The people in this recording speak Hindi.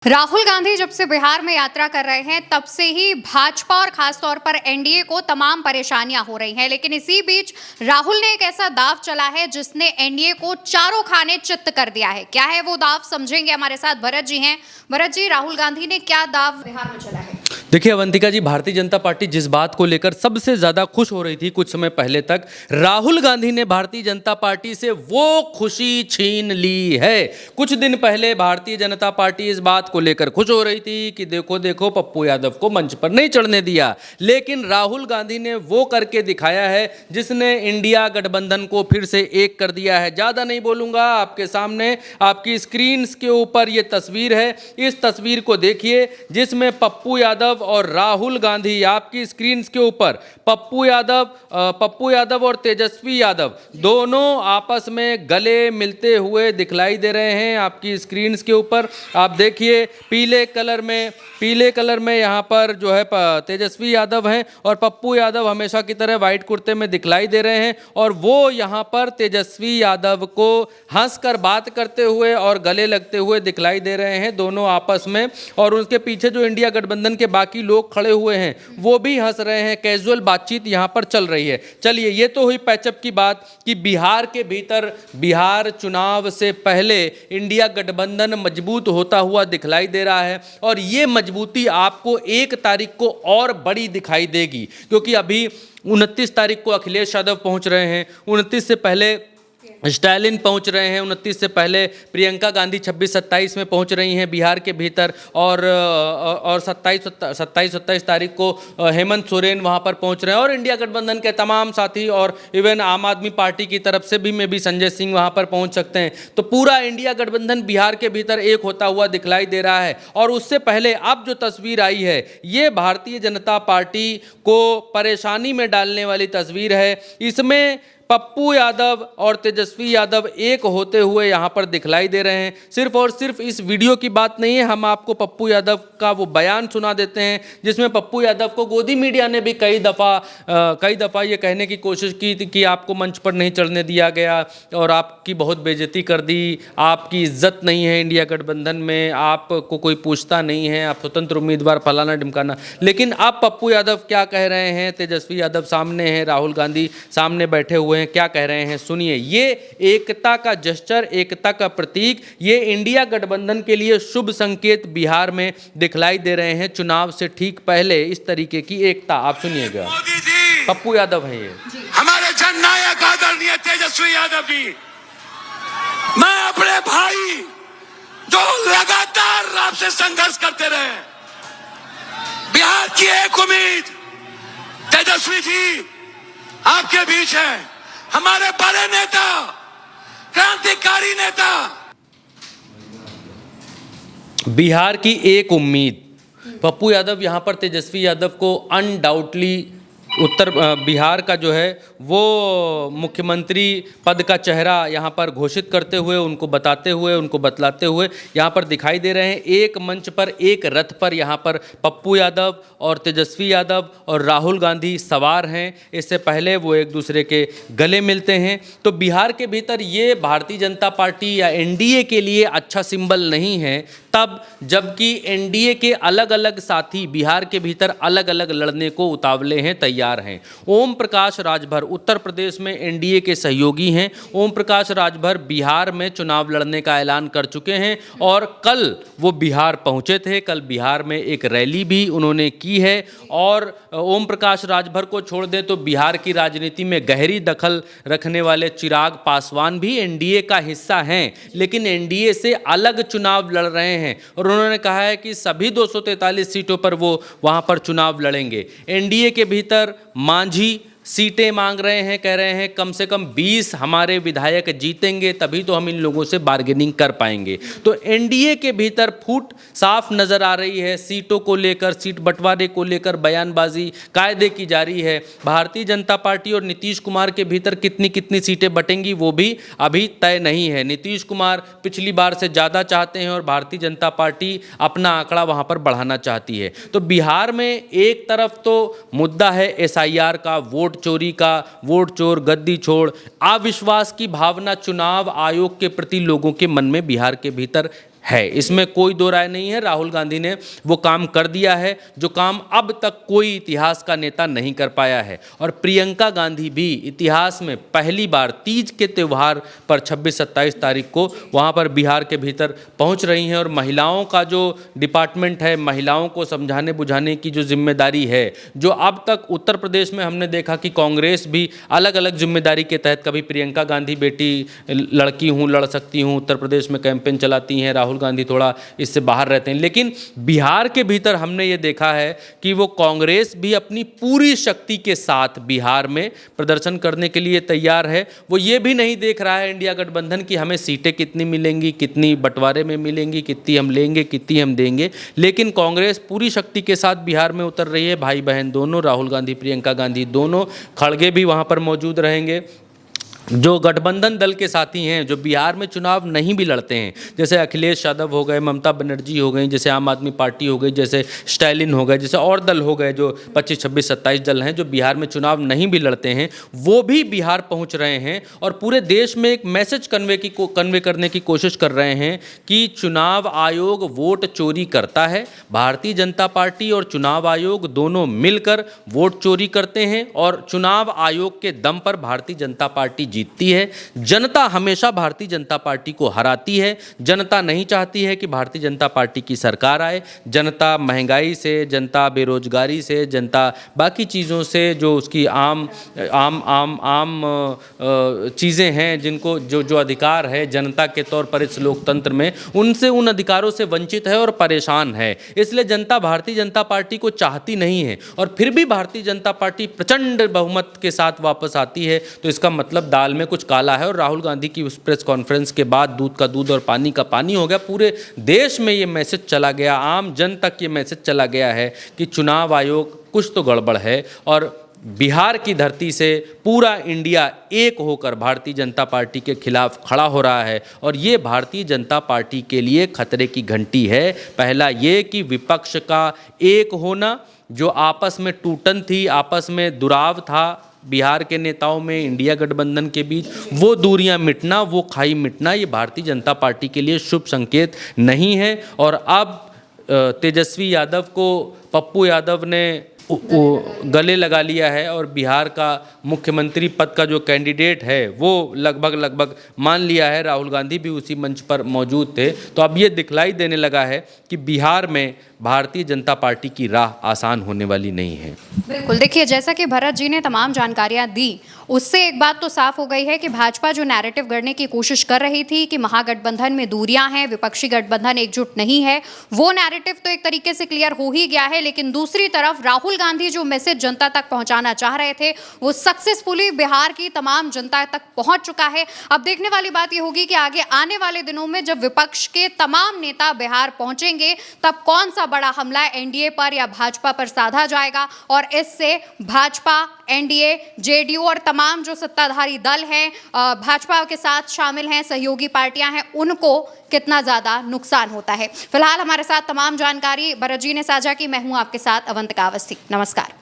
राहुल गांधी जब से बिहार में यात्रा कर रहे हैं तब से ही भाजपा और खासतौर पर एनडीए को तमाम परेशानियां हो रही हैं। लेकिन इसी बीच राहुल ने एक ऐसा दाव चला है जिसने एनडीए को चारों खाने चित्त कर दिया है। क्या है वो दाव, समझेंगे। हमारे साथ भरत जी हैं। भरत जी, राहुल गांधी ने क्या दाव बिहार में चला है? देखिए अवंतिका जी, भारतीय जनता पार्टी जिस बात को लेकर सबसे ज़्यादा खुश हो रही थी कुछ समय पहले तक, राहुल गांधी ने भारतीय जनता पार्टी से वो खुशी छीन ली है। कुछ दिन पहले भारतीय जनता पार्टी इस बात को लेकर खुश हो रही थी कि देखो देखो पप्पू यादव को मंच पर नहीं चढ़ने दिया, लेकिन राहुल गांधी ने वो करके दिखाया है जिसने इंडिया गठबंधन को फिर से एक कर दिया है। ज़्यादा नहीं बोलूँगा, आपके सामने आपकी स्क्रीन के ऊपर ये तस्वीर है। इस तस्वीर को देखिए जिसमें पप्पू यादव और राहुल गांधी, आपकी स्क्रीन के ऊपर पप्पू यादव और तेजस्वी यादव दोनों आपस में गले मिलते हुए दिखलाई दे रहे हैं। आपकी स्क्रीन के ऊपर आप देखिए पीले कलर में यहाँ पर जो है तेजस्वी यादव हैं और पप्पू यादव हमेशा की तरह वाइट कुर्ते में दिखलाई दे रहे हैं और वो यहाँ पर तेजस्वी यादव को हंसकर बात करते हुए और गले लगते हुए दिखलाई दे रहे हैं दोनों आपस में। और उनके पीछे जो इंडिया गठबंधन के बाकी लोग खड़े हुए हैं वो भी हंस रहे हैं। कैजुअल बातचीत यहाँ पर चल रही है। चलिए, ये तो हुई पैचअप की बात कि बिहार के भीतर बिहार चुनाव से पहले इंडिया गठबंधन मजबूत होता हुआ दिखलाई दे रहा है और ये मजबूती आपको 1 तारीख को और बड़ी दिखाई देगी, क्योंकि अभी 29 तारीख को अखिलेश यादव पहुंच रहे हैं, 29 से पहले स्टालिन पहुंच रहे हैं, 29 से पहले प्रियंका गांधी 26-27 में पहुंच रही हैं बिहार के भीतर और 27 तारीख को हेमंत सोरेन वहां पर पहुंच रहे हैं और इंडिया गठबंधन के तमाम साथी और इवन आम आदमी पार्टी की तरफ से भी में भी संजय सिंह वहां पर पहुंच सकते हैं। तो पूरा इंडिया गठबंधन बिहार के भीतर एक होता हुआ दिखलाई दे रहा है। और उससे पहले अब जो तस्वीर आई है ये भारतीय जनता पार्टी को परेशानी में डालने वाली तस्वीर है। इसमें पप्पू यादव और तेजस्वी यादव एक होते हुए यहाँ पर दिखलाई दे रहे हैं। सिर्फ और सिर्फ इस वीडियो की बात नहीं है, हम आपको पप्पू यादव का वो बयान सुना देते हैं जिसमें पप्पू यादव को गोदी मीडिया ने भी कई दफ़ा ये कहने की कोशिश की थी कि आपको मंच पर नहीं चढ़ने दिया गया और आपकी बहुत बेइज्जती कर दी, आपकी इज्जत नहीं है इंडिया गठबंधन में, आपको कोई पूछता नहीं है, आप स्वतंत्र उम्मीदवार फलाना ढिमकाना। लेकिन अब पप्पू यादव क्या कह रहे हैं, तेजस्वी यादव सामने हैं, राहुल गांधी सामने बैठे हुए हैं, क्या कह रहे हैं सुनिए। ये एकता का जेस्चर, एकता का प्रतीक, ये इंडिया गठबंधन के लिए शुभ संकेत बिहार में दिखलाई दे रहे हैं। चुनाव से ठीक पहले इस तरीके की एकता आप सुनिएगा। पप्पू यादव है ये, हमारे जननायक आदरणीय तेजस्वी यादव जी। मैं अपने भाई जो लगातार आपसे संघर्ष करते रहे, बिहार की एक उम्मीद तेजस्वी जी आपके बीच है, हमारे बड़े नेता, क्रांतिकारी नेता। बिहार की एक उम्मीद पप्पू यादव यहाँ पर तेजस्वी यादव को अनडाउटली बिहार का जो है वो मुख्यमंत्री पद का चेहरा यहाँ पर घोषित करते हुए, उनको बताते हुए, उनको बतलाते हुए यहाँ पर दिखाई दे रहे हैं। एक मंच पर, एक रथ पर यहाँ पर पप्पू यादव और तेजस्वी यादव और राहुल गांधी सवार हैं। इससे पहले वो एक दूसरे के गले मिलते हैं। तो बिहार के भीतर ये भारतीय जनता पार्टी या एनडीए के लिए अच्छा सिंबल नहीं है, तब जबकि एनडीए के अलग अलग साथी बिहार के भीतर अलग अलग लड़ने को उतावले हैं, तैयार हैं। ओम प्रकाश राजभर उत्तर प्रदेश में एनडीए के सहयोगी हैं। ओम प्रकाश राजभर बिहार में चुनाव लड़ने का ऐलान कर चुके हैं और कल वो बिहार पहुंचे थे। कल बिहार में एक रैली भी उन्होंने की है। और ओम प्रकाश राजभर को छोड़ दें तो बिहार की राजनीति में गहरी दखल रखने वाले चिराग पासवान भी एनडीए का हिस्सा हैं, लेकिन एनडीए से अलग चुनाव लड़ रहे हैं और उन्होंने कहा है कि सभी 243 सीटों पर वो वहां पर चुनाव लड़ेंगे। एनडीए के भीतर मांझी सीटें मांग रहे हैं, कह रहे हैं कम से कम 20 हमारे विधायक जीतेंगे तभी तो हम इन लोगों से बार्गेनिंग कर पाएंगे। तो एनडीए के भीतर फूट साफ नजर आ रही है। सीटों को लेकर, सीट बंटवारे को लेकर बयानबाजी कायदे की जारी है। भारतीय जनता पार्टी और नीतीश कुमार के भीतर कितनी कितनी सीटें बटेंगी वो भी अभी तय नहीं है। नीतीश कुमार पिछली बार से ज़्यादा चाहते हैं और भारतीय जनता पार्टी अपना आंकड़ा वहाँ पर बढ़ाना चाहती है। तो बिहार में एक तरफ तो मुद्दा है एसआईआर का, वोट चोरी का, वोट चोर गद्दी छोड़, अविश्वास की भावना चुनाव आयोग के प्रति लोगों के मन में बिहार के भीतर है, इसमें कोई दो राय नहीं है। राहुल गांधी ने वो काम कर दिया है जो काम अब तक कोई इतिहास का नेता नहीं कर पाया है। और प्रियंका गांधी भी इतिहास में पहली बार तीज के त्यौहार पर 26-27 तारीख को वहाँ पर बिहार के भीतर पहुँच रही हैं। और महिलाओं का जो डिपार्टमेंट है, महिलाओं को समझाने बुझाने की जो जिम्मेदारी है, जो अब तक उत्तर प्रदेश में हमने देखा कि कांग्रेस भी अलग अलग जिम्मेदारी के तहत, कभी प्रियंका गांधी बेटी लड़की हूँ, लड़ सकती हूँ, उत्तर प्रदेश में कैंपेन चलाती हैं, राहुल गांधी थोड़ा इससे बाहर रहते हैं। लेकिन बिहार के भीतर हमने ये देखा है कि वो कांग्रेस भी अपनी पूरी शक्ति के साथ बिहार में प्रदर्शन करने के लिए तैयार है। वो ये भी नहीं देख रहा है इंडिया गठबंधन की हमें सीटें कितनी मिलेंगी, कितनी बंटवारे में मिलेंगी, कितनी हम लेंगे, कितनी हम देंगे। लेकिन कांग्रेस पूरी शक्ति के साथ बिहार में उतर रही है। भाई बहन दोनों, राहुल गांधी, प्रियंका गांधी दोनों, खड़गे भी वहाँ पर मौजूद रहेंगे। जो गठबंधन दल के साथी हैं, जो बिहार में चुनाव नहीं भी लड़ते हैं, जैसे अखिलेश यादव हो गए, ममता बनर्जी हो गई, जैसे आम आदमी पार्टी हो गई, जैसे स्टालिन हो गए, जैसे और दल हो गए, जो 25, 26, 27 दल हैं जो बिहार में चुनाव नहीं भी लड़ते हैं, वो भी बिहार पहुंच रहे हैं और पूरे देश में एक मैसेज कन्वे करने की कोशिश कर रहे हैं कि चुनाव आयोग वोट चोरी करता है। भारतीय जनता पार्टी और चुनाव आयोग दोनों मिलकर वोट चोरी करते हैं और चुनाव आयोग के दम पर भारतीय जनता पार्टी जीतती है। जनता हमेशा भारतीय जनता पार्टी को हराती है। जनता नहीं चाहती है कि भारतीय जनता पार्टी की सरकार आए। जनता महंगाई से, जनता बेरोजगारी से, जनता बाकी चीज़ों से, जो उसकी आम चीज़ें हैं, जिनको जो अधिकार है जनता के तौर पर इस लोकतंत्र में, उनसे, उन अधिकारों से वंचित है और परेशान है। इसलिए जनता भारतीय जनता पार्टी को चाहती नहीं है और फिर भी भारतीय जनता पार्टी प्रचंड बहुमत के साथ वापस आती है। तो इसका मतलब दाल में कुछ काला है। और राहुल गांधी की उस प्रेस कॉन्फ्रेंस के बाद दूध का दूध और पानी का पानी हो गया। पूरे देश में ये मैसेज चला गया, आम जन तक ये मैसेज चला गया है कि चुनाव आयोग कुछ तो गड़बड़ है। और बिहार की धरती से पूरा इंडिया एक होकर भारतीय जनता पार्टी के खिलाफ खड़ा हो रहा है और ये भारतीय जनता पार्टी के लिए खतरे की घंटी है। पहला ये कि विपक्ष का एक होना, जो आपस में टूटन थी, आपस में दुराव था बिहार के नेताओं में, इंडिया गठबंधन के बीच, वो दूरियां मिटना, वो खाई मिटना, ये भारतीय जनता पार्टी के लिए शुभ संकेत नहीं है। और अब तेजस्वी यादव को पप्पू यादव ने गले लगा लिया है और बिहार का मुख्यमंत्री पद का जो कैंडिडेट है वो लगभग मान लिया है। राहुल गांधी भी उसी मंच पर मौजूद थे। तो अब ये दिखलाई देने लगा है कि बिहार में भारतीय जनता पार्टी की राह आसान होने वाली नहीं है। बिल्कुल, देखिए जैसा कि भरत जी ने तमाम जानकारियां दी, उससे एक बात तो साफ हो गई है कि भाजपा जो नैरेटिव गढ़ने की कोशिश कर रही थी कि महागठबंधन में दूरियां हैं, विपक्षी गठबंधन एकजुट नहीं है, वो नैरेटिव तो एक तरीके से क्लियर हो ही गया है। लेकिन दूसरी तरफ राहुल गांधी जो मैसेज जनता तक पहुंचाना चाह रहे थे, वो सक्सेसफुली बिहार की तमाम जनता तक पहुंच चुका है। अब देखने वाली बात ये होगी कि आगे आने वाले दिनों में जब विपक्ष के तमाम नेता बिहार पहुंचेंगे, तब कौन सा बड़ा हमला एनडीए पर या भाजपा पर साधा जाएगा और इससे भाजपा, एनडीए, जेडीयू और तमाम जो सत्ताधारी दल हैं, भाजपा के साथ शामिल हैं, सहयोगी पार्टियां हैं, उनको कितना ज्यादा नुकसान होता है। फिलहाल हमारे साथ तमाम जानकारी भरत जी ने साझा की। मैं हूं आपके साथ अवंतिका अवस्थी। नमस्कार।